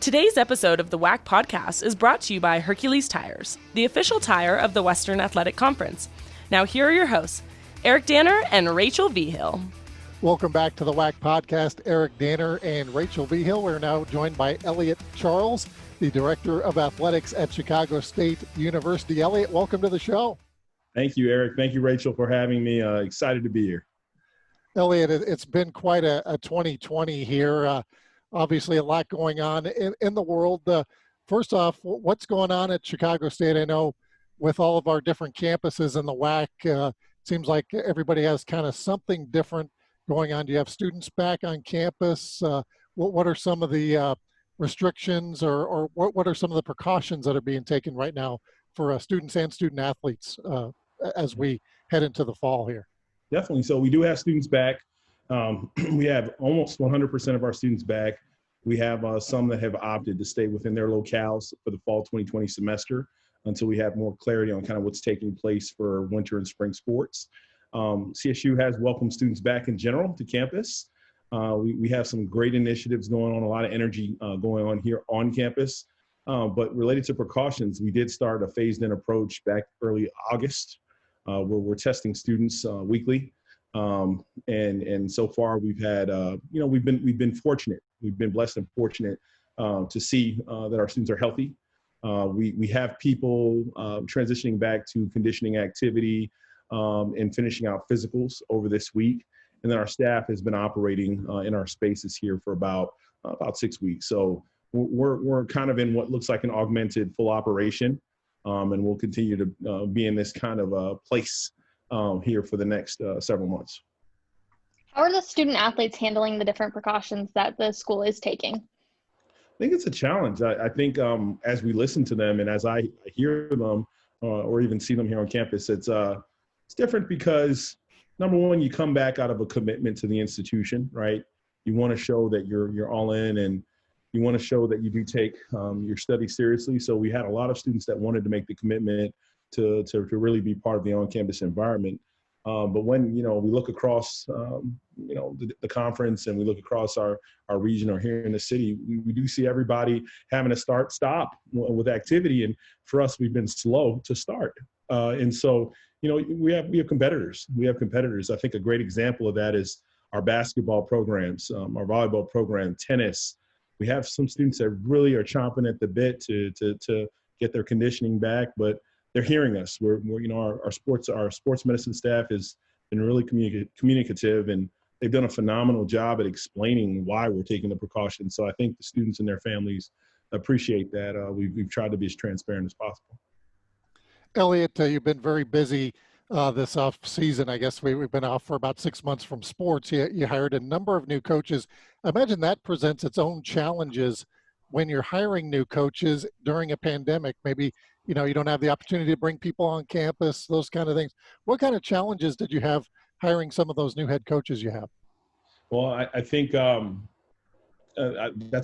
Today's episode of the WAC Podcast is brought to you by Hercules Tires, the official tire of the Western Athletic Conference. Now here are your hosts, Eric Danner and Rachel Vigil. Welcome back to the WAC Podcast. Eric Danner and Rachel Vigil. We're now joined by Elliott Charles, the Director of Athletics at Chicago State University. Elliott, welcome to the show. Thank you, Eric. Thank you, Rachel, for having me. Excited to be here. Elliott, it's been quite a 2020 here. Obviously, a lot going on in the world. First off, what's going on at Chicago State? I know with all of our different campuses in the WAC, seems like everybody has kind of something different going on. Do you have students back on campus? What are some of the restrictions or what are some of the precautions that are being taken right now for students and student athletes as we head into the fall here? Definitely. So we do have students back. We have almost 100% of our students back. We have some that have opted to stay within their locales for the fall 2020 semester until we have more clarity on kind of what's taking place for winter and spring sports. CSU has welcomed students back in general to campus. We have some great initiatives going on, a lot of energy going on here on campus. But related to precautions, we did start a phased-in approach back early August, where we're testing students weekly. And so far we've had, we've been fortunate. We've been blessed and fortunate to see that our students are healthy. We have people transitioning back to conditioning activity and finishing out physicals over this week. And then our staff has been operating in our spaces here for about 6 weeks. So we're kind of in what looks like an augmented full operation. And we'll continue to be in this kind of place here for the next several months. How are the student athletes handling the different precautions that the school is taking? I think it's a challenge. I think as we listen to them and as I hear them or even see them here on campus, it's different because, number one, you come back out of a commitment to the institution, right? You want to show that you're all in and you want to show that you do take your study seriously. So we had a lot of students that wanted to make the commitment to really be part of the on-campus environment. But when, we look across, the conference and we look across our region or here in the city, we do see everybody having to stop with activity. And for us, we've been slow to start. And so, we have competitors. We have competitors. I think a great example of that is our basketball programs, our volleyball program, tennis. We have some students that really are chomping at the bit to get their conditioning back, but they're hearing us. Our sports medicine staff has been really communicative, and they've done a phenomenal job at explaining why we're taking the precautions. So I think the students and their families appreciate that. We've tried to be as transparent as possible. Elliott, you've been very busy this off season. I guess we've been off for about 6 months from sports. You hired a number of new coaches. I imagine that presents its own challenges when you're hiring new coaches during a pandemic. Maybe you don't have the opportunity to bring people on campus, those kind of things. What kind of challenges did you have hiring some of those new head coaches you have? Well, I think that's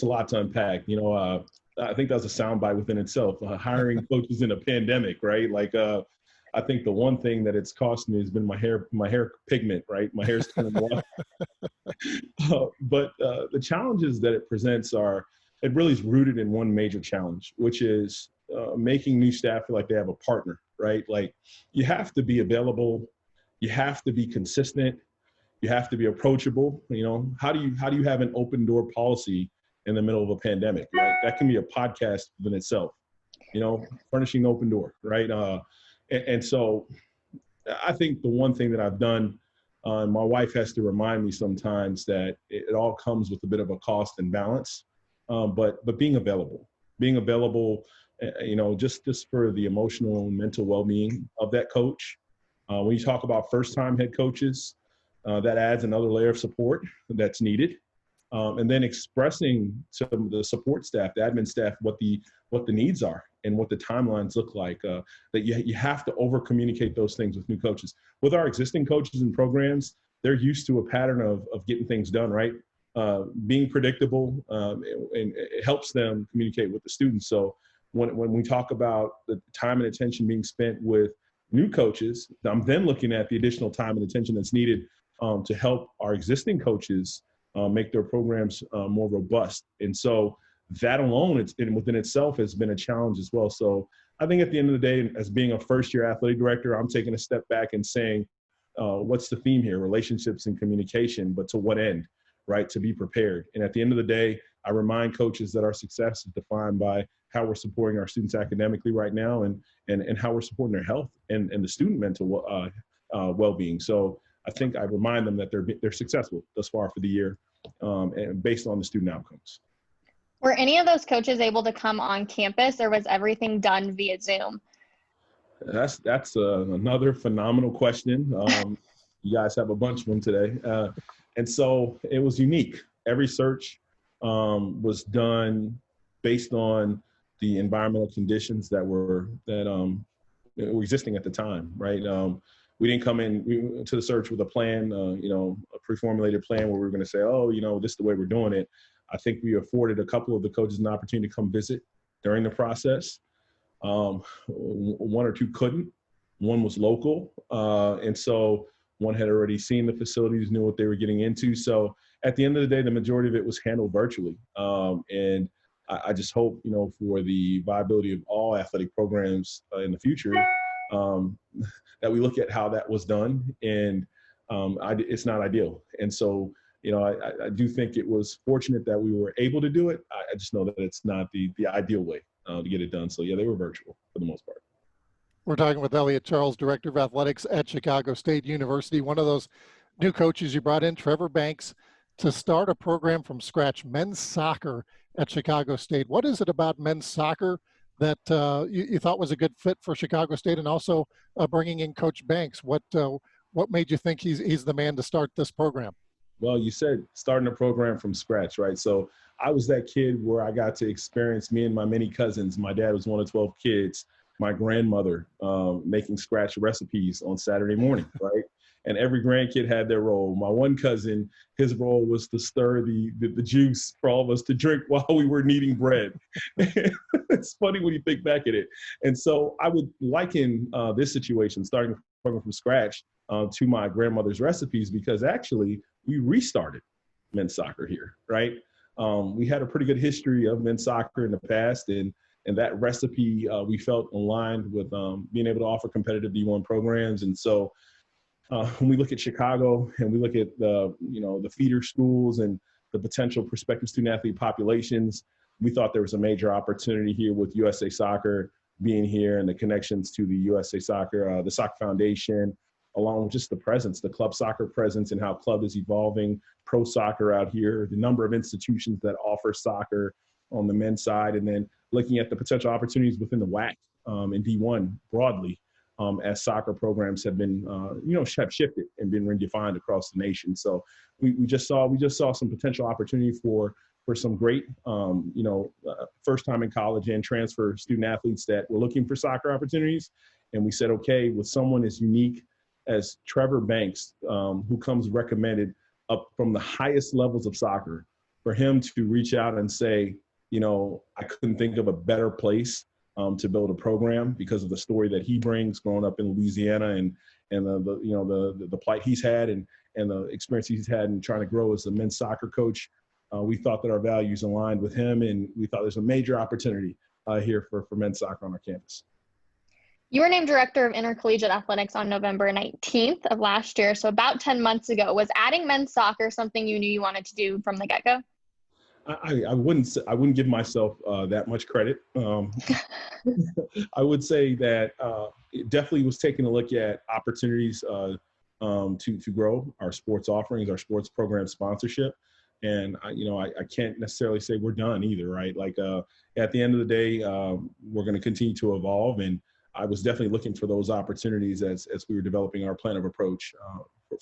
a lot to unpack. I think that's a soundbite within itself. Hiring coaches in a pandemic, right? Like, I think the one thing that it's cost me has been my hair pigment, right? My hair's turning white. But the challenges that it presents it really is rooted in one major challenge, which is making new staff feel like they have a partner, right? Like, you have to be available, you have to be consistent, you have to be approachable. How do you have an open door policy in the middle of a pandemic, right? That can be a podcast within itself, furnishing open door, right? And so I think the one thing that I've done, my wife has to remind me sometimes that it all comes with a bit of a cost and balance, but being available, just for the emotional and mental well-being of that coach. When you talk about first-time head coaches, that adds another layer of support that's needed. And then expressing to the support staff, the admin staff, what the needs are and what the timelines look like, that you have to over-communicate those things with new coaches. With our existing coaches and programs, they're used to a pattern of getting things done, right? Being predictable, and it helps them communicate with the students. So when we talk about the time and attention being spent with new coaches, I'm then looking at the additional time and attention that's needed to help our existing coaches make their programs more robust. And so that alone, within itself has been a challenge as well. So I think at the end of the day, as being a first-year athletic director, I'm taking a step back and saying, what's the theme here? Relationships and communication, but to what end, right? To be prepared. And at the end of the day, I remind coaches that our success is defined by how we're supporting our students academically right now and how we're supporting their health and the student mental well-being. So I think I remind them that they're successful thus far for the year and based on the student outcomes. Were any of those coaches able to come on campus, or was everything done via Zoom? That's another phenomenal question. You guys have a bunch of them today. And so it was unique. Every search was done based on the environmental conditions that were existing at the time, right? We didn't come in to the search with a plan, a pre-formulated plan where we were going to say, this is the way we're doing it. I think we afforded a couple of the coaches an opportunity to come visit during the process. One or two couldn't. One was local. And so one had already seen the facilities, knew what they were getting into. So at the end of the day, the majority of it was handled virtually. And I just hope, for the viability of all athletic programs in the future, that we look at how that was done. And it's not ideal. And so, I do think it was fortunate that we were able to do it. I just know that it's not the ideal way to get it done. So yeah, they were virtual for the most part. We're talking with Elliott Charles, Director of Athletics at Chicago State University. One of those new coaches you brought in, Trevor Banks, to start a program from scratch, men's soccer at Chicago State. What is it about men's soccer that you thought was a good fit for Chicago State, and also bringing in Coach Banks? What made you think he's the man to start this program? Well, you said starting a program from scratch, right? So I was that kid where I got to experience me and my many cousins. My dad was one of 12 kids. My grandmother making scratch recipes on Saturday morning, right? And every grandkid had their role. My one cousin, his role was to stir the juice for all of us to drink while we were kneading bread. It's funny when you think back at it. And so I would liken this situation, starting a program from scratch, to my grandmother's recipes, because actually we restarted men's soccer here, right? We had a pretty good history of men's soccer in the past, and that recipe we felt aligned with being able to offer competitive D1 programs. And so when we look at Chicago and we look at the feeder schools and the potential prospective student athlete populations, we thought there was a major opportunity here with USA Soccer being here and the connections to the USA Soccer, the Soccer Foundation, along with just the presence, the club soccer presence and how club is evolving, pro soccer out here, the number of institutions that offer soccer on the men's side, and then looking at the potential opportunities within the WAC and D1 broadly, as soccer programs have been, have shifted and been redefined across the nation. So we just saw some potential opportunity for some great, first time in college and transfer student athletes that were looking for soccer opportunities. And we said, okay, with someone as unique as Trevor Banks, who comes recommended up from the highest levels of soccer, for him to reach out and say, I couldn't think of a better place to build a program because of the story that he brings growing up in Louisiana and the plight he's had and the experience he's had in trying to grow as a men's soccer coach. We thought that our values aligned with him, and we thought there's a major opportunity here for men's soccer on our campus. You were named Director of Intercollegiate Athletics on November 19th of last year, so about 10 months ago. Was adding men's soccer something you knew you wanted to do from the get-go? I wouldn't give myself that much credit. I would say that it definitely was taking a look at opportunities to grow our sports offerings, our sports program sponsorship. And I can't necessarily say we're done either, right? Like at the end of the day, we're going to continue to evolve, and I was definitely looking for those opportunities as we were developing our plan of approach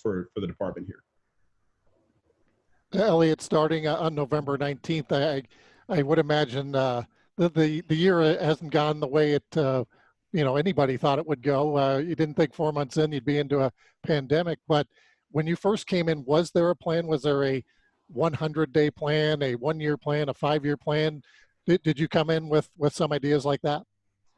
for the department here. Elliott, starting on November 19th, I would imagine the year hasn't gone the way it anybody thought it would go. You didn't think 4 months in you'd be into a pandemic, but when you first came in, was there a plan? Was there a 100-day plan, a 1-year plan, a 5-year plan? Did you come in with some ideas like that?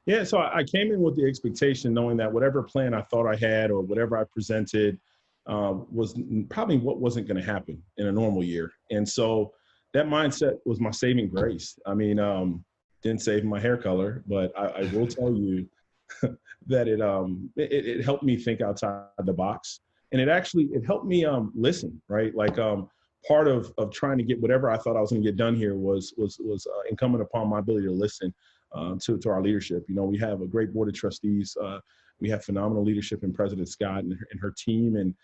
Yeah, so I came in with the expectation, knowing that whatever plan I thought I had or whatever I presented was probably what wasn't going to happen in a normal year. And so that mindset was my saving grace. I mean, didn't save my hair color, but I will tell you that it helped me think outside the box. And it helped me listen, right? Like part of trying to get whatever I thought I was going to get done here was incumbent upon my ability to listen to our leadership. You know, we have a great board of trustees. We have phenomenal leadership in President Scott and her team. And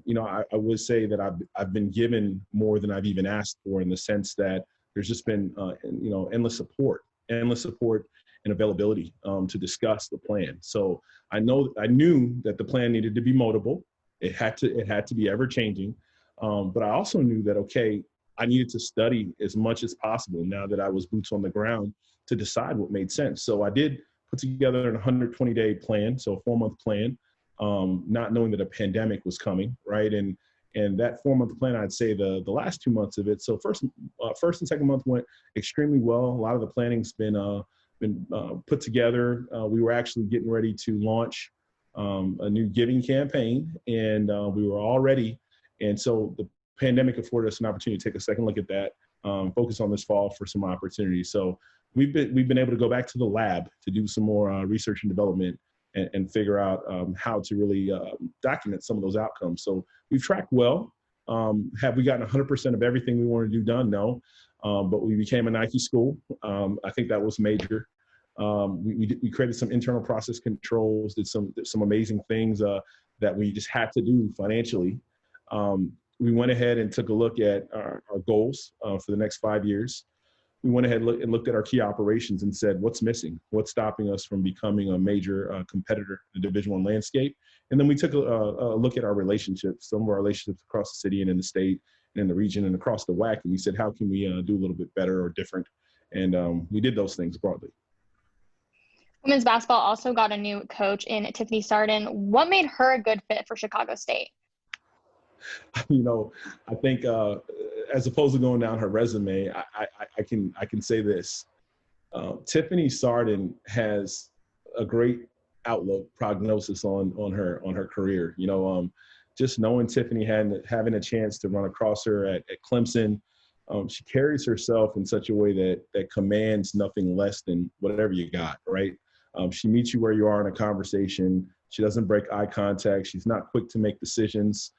you know, I would say that I've been given more than I've even asked for, in the sense that there's just been you know, endless support and availability to discuss the plan. So I knew that the plan needed to be moldable. It had to be ever changing. But I also knew that, okay, I needed to study as much as possible now that I was boots on the ground to decide what made sense. So I did put together an 120-day plan, so a 4-month plan, not knowing that a pandemic was coming, right? And that 4-month plan, I'd say the last 2 months of it. So first and second month went extremely well. A lot of the planning's been put together. We were actually getting ready to launch a new giving campaign, and we were all ready. And so the pandemic afforded us an opportunity to take a second look at that, focus on this fall for some opportunities. So we've been able to go back to the lab to do some more research and development and figure out how to really document some of those outcomes. So we've tracked well. Have we gotten 100% of everything we want to do done? No. But we became a Nike school. I think that was major. We created some internal process controls, did some amazing things that we just had to do financially. We went ahead and took a look at our goals for the next 5 years. We went ahead and looked at our key operations and said, what's missing? What's stopping us from becoming a major competitor in the Division I landscape? And then we took a look at our relationships, some of our relationships across the city and in the state and in the region and across the WAC. And we said, how can we do a little bit better or different? And we did those things broadly. Women's basketball also got a new coach in Tiffany Stardon. What made her a good fit for Chicago State? You know, I think as opposed to going down her resume, I can say this. Tiffany Stardon has a great outlook, prognosis on her career. You know, just knowing Tiffany having a chance to run across her at Clemson, she carries herself in such a way that commands nothing less than whatever you got, right? She meets you where you are in a conversation. She doesn't break eye contact. She's not quick to make decisions.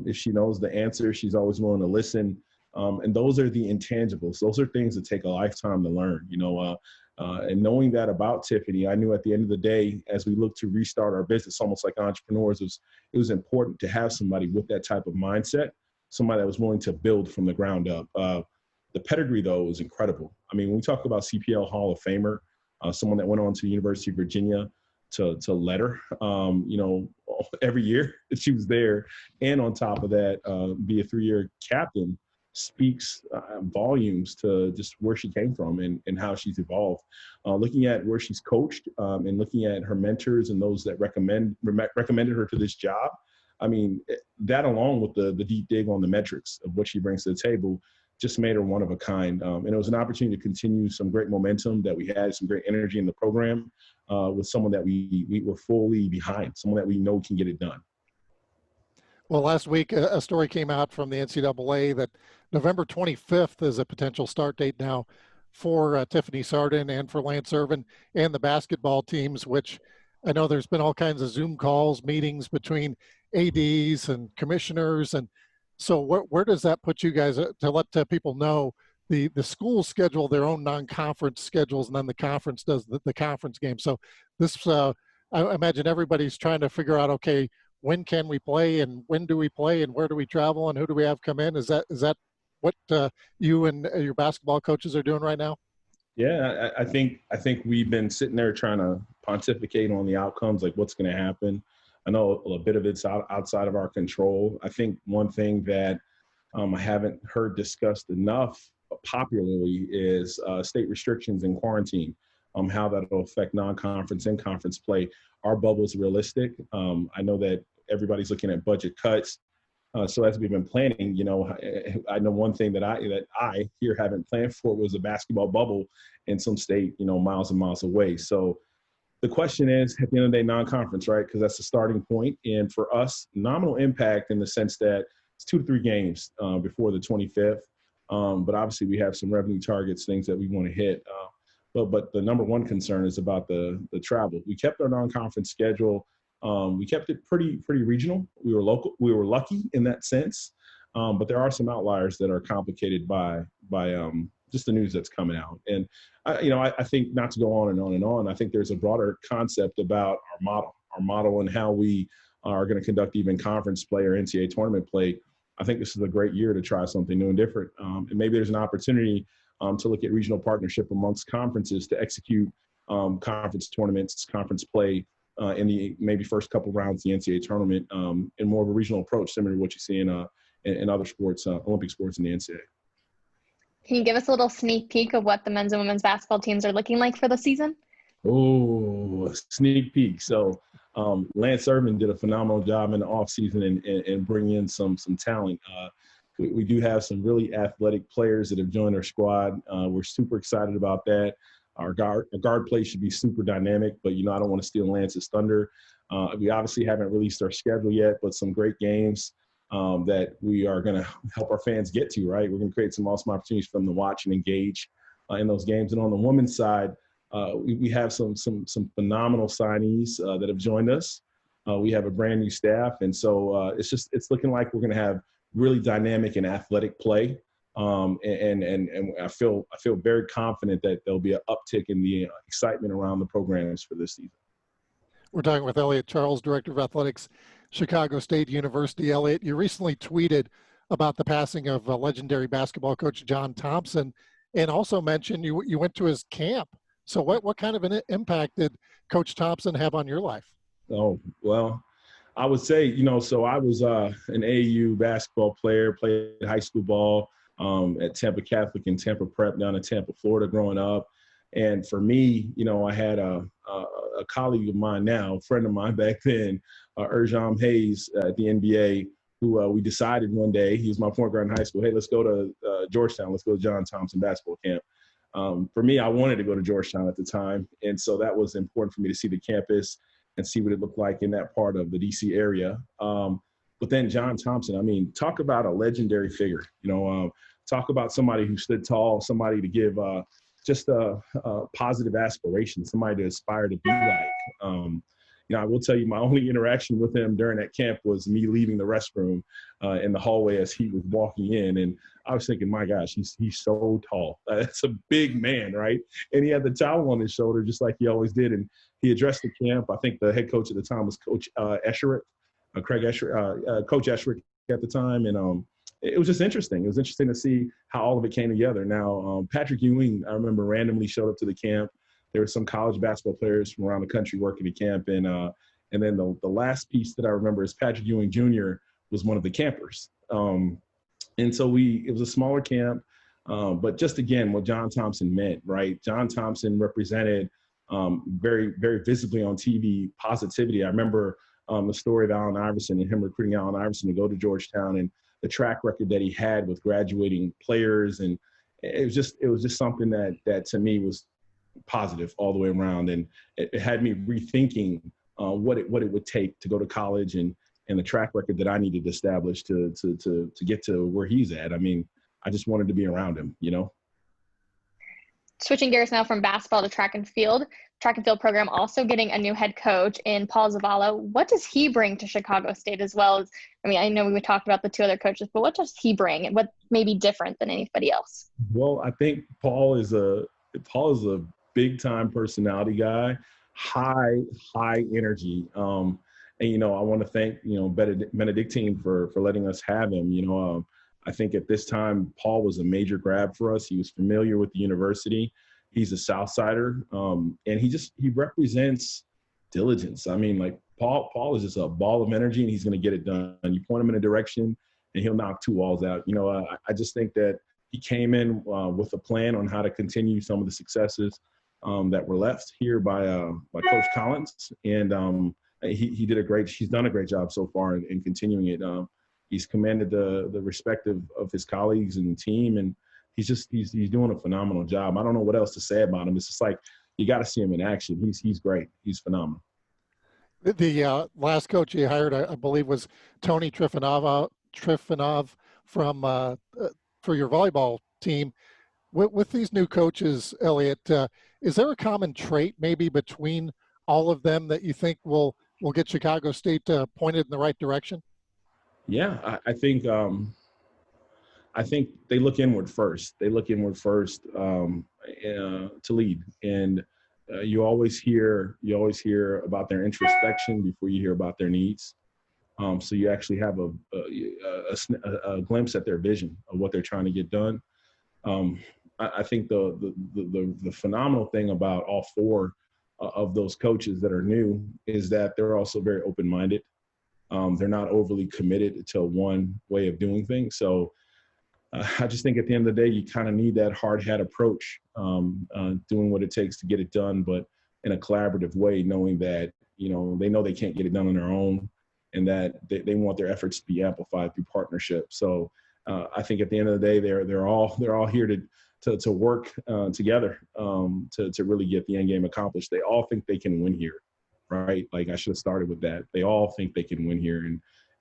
If she knows the answer, she's always willing to listen. And those are the intangibles. Those are things that take a lifetime to learn, you know. And knowing that about Tiffany, I knew at the end of the day, as we look to restart our business, almost like entrepreneurs, it was important to have somebody with that type of mindset, somebody that was willing to build from the ground up. The pedigree, though, is incredible. I mean, when we talk about CPL Hall of Famer, someone that went on to the University of Virginia to letter, you know, every year that she was there, and on top of that, be a 3-year captain, speaks volumes to just where she came from and how she's evolved. Looking at where she's coached and looking at her mentors and those that recommended her to this job, I mean, that along with the deep dig on the metrics of what she brings to the table just made her one of a kind. And it was an opportunity to continue some great momentum that we had, some great energy in the program with someone that we were fully behind, someone that we know can get it done. Well, last week, a story came out from the NCAA that November 25th is a potential start date now for Tiffany Stardon and for Lance Irvin and the basketball teams, which I know there's been all kinds of Zoom calls, meetings between ADs and commissioners. And so where does that put you guys to let people know? The schools schedule their own non-conference schedules, and then the conference does the conference game. So this, I imagine everybody's trying to figure out, okay, when can we play and when do we play and where do we travel and who do we have come in? Is that what you and your basketball coaches are doing right now? Yeah, I think we've been sitting there trying to pontificate on the outcomes, like what's going to happen. I know a bit of it's outside of our control. I think one thing that I haven't heard discussed enough popularly is state restrictions and quarantine, how that will affect non-conference and conference play. Our bubble is realistic. I know that everybody's looking at budget cuts. So as we've been planning, you know, I know one thing that I here haven't planned for was a basketball bubble in some state, you know, miles and miles away. So the question is, at the end of the day, non-conference, right? Because that's the starting point. And for us, nominal impact in the sense that it's 2 to 3 games before the 25th. But obviously we have some revenue targets, things that we want to hit. But the number one concern is about the travel. We kept our non-conference schedule. We kept it pretty regional. We were local. We were lucky in that sense. But there are some outliers that are complicated by just the news that's coming out. And I think, not to go on and on and on, I think there's a broader concept about our model and how we are going to conduct even conference play or NCAA tournament play. I think this is a great year to try something new and different. And maybe there's an opportunity to look at regional partnership amongst conferences to execute conference tournaments, conference play in the maybe first couple rounds of the NCAA tournament in more of a regional approach, similar to what you see in other sports, Olympic sports in the NCAA. Can you give us a little sneak peek of what the men's and women's basketball teams are looking like for the season? Oh, sneak peek. So Lance Irvin did a phenomenal job in the offseason and bringing in some talent. We do have some really athletic players that have joined our squad. We're super excited about that. Our guard play should be super dynamic, but, I don't want to steal Lance's thunder. We obviously haven't released our schedule yet, but some great games that we are going to help our fans get to, right? We're going to create some awesome opportunities for them to watch and engage in those games. And on the women's side, we have some phenomenal signees that have joined us. We have a brand new staff. And so it's looking like we're going to have really dynamic and athletic play. And I feel very confident that there'll be an uptick in the excitement around the programs for this season. We're talking with Elliott Charles, Director of Athletics, Chicago State University. Elliott, you recently tweeted about the passing of legendary basketball coach John Thompson, and also mentioned you went to his camp. So what kind of an impact did Coach Thompson have on your life? Oh, well, I would say, so I was an AAU basketball player, played high school ball at Tampa Catholic and Tampa Prep down in Tampa, Florida growing up. And for me, I had a colleague of mine now, a friend of mine back then, Erjam Hayes at the NBA, who we decided one day, he was my point guard in high school, hey, let's go to Georgetown, let's go to John Thompson basketball camp. For me, I wanted to go to Georgetown at the time. And so that was important for me to see the campus and see what it looked like in that part of the DC area. But then John Thompson, talk about a legendary figure, talk about somebody who stood tall, somebody to give just a positive aspiration, somebody to aspire to be like. I will tell you, my only interaction with him during that camp was me leaving the restroom in the hallway as he was walking in. And I was thinking, my gosh, he's so tall. That's a big man, right? And he had the towel on his shoulder, just like he always did. And he addressed the camp. I think the head coach at the time was Coach Esherick, Coach Esherick at the time. And it was just interesting. It was interesting to see how all of it came together. Now, Patrick Ewing, I remember, randomly showed up to the camp. There were some college basketball players from around the country working at camp. And then the last piece that I remember is Patrick Ewing Jr. was one of the campers. And so it was a smaller camp, but just again, what John Thompson meant, right? John Thompson represented very, very visibly on TV positivity. I remember the story of Allen Iverson and him recruiting Allen Iverson to go to Georgetown and the track record that he had with graduating players. And it was just something that to me was positive all the way around. And it had me rethinking what it would take to go to college and the track record that I needed to establish to get to where he's at. I just wanted to be around him, Switching gears now from basketball to track and field program also getting a new head coach in Paul Zavala. What does he bring to Chicago State as well as, I know we talked about the two other coaches, but what does he bring and what may be different than anybody else? Well, I think Paul is a big time personality guy, high energy. And, I want to thank, Benedictine for letting us have him. I think at this time, Paul was a major grab for us. He was familiar with the university. He's a Southsider. And he represents diligence. Paul is just a ball of energy and he's going to get it done. You point him in a direction and he'll knock two walls out. I just think that he came in with a plan on how to continue some of the successes that were left here by Coach Collins. And he's done a great job so far in continuing it. He's commanded the respect of his colleagues and the team, and he's doing a phenomenal job. I don't know what else to say about him. It's just like, you got to see him in action. He's great. He's phenomenal. The last coach he hired, I believe, was Tony Trifonov from for your volleyball team. With these new coaches, Elliott, is there a common trait maybe between all of them that you think will get Chicago State pointed in the right direction? Yeah, I think they look inward first. They look inward first to lead, and you always hear about their introspection before you hear about their needs. So you actually have a glimpse at their vision of what they're trying to get done. I think the phenomenal thing about all four of those coaches that are new is that they're also very open-minded. They're not overly committed to one way of doing things. So I just think at the end of the day, you kind of need that hard hat approach, doing what it takes to get it done, but in a collaborative way, knowing that, they know they can't get it done on their own, and that they want their efforts to be amplified through partnership. So I think at the end of the day, they're all here to work together to really get the end game accomplished. They all think they can win here, right? Like, I should have started with that. They all think they can win here,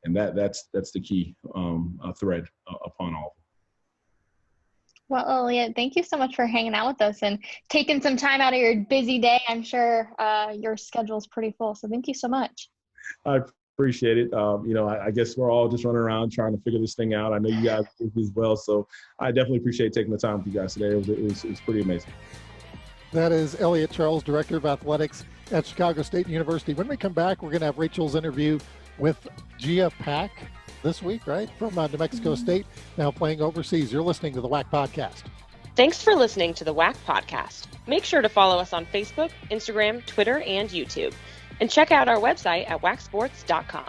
and that's the key thread upon all of them. Well, Elliott, thank you so much for hanging out with us and taking some time out of your busy day. I'm sure your schedule's pretty full, so thank you so much. I appreciate it. I guess we're all just running around trying to figure this thing out. I know you guys do as well, so I definitely appreciate taking the time with you guys today. It was pretty amazing. That is Elliott Charles, Director of Athletics at Chicago State University. When we come back, we're going to have Rachel's interview with Gia Pack this week, right, from New Mexico State, now playing overseas. You're listening to the WAC Podcast. Thanks for listening to the WAC Podcast. Make sure to follow us on Facebook, Instagram, Twitter, and YouTube. And check out our website at wacsports.com.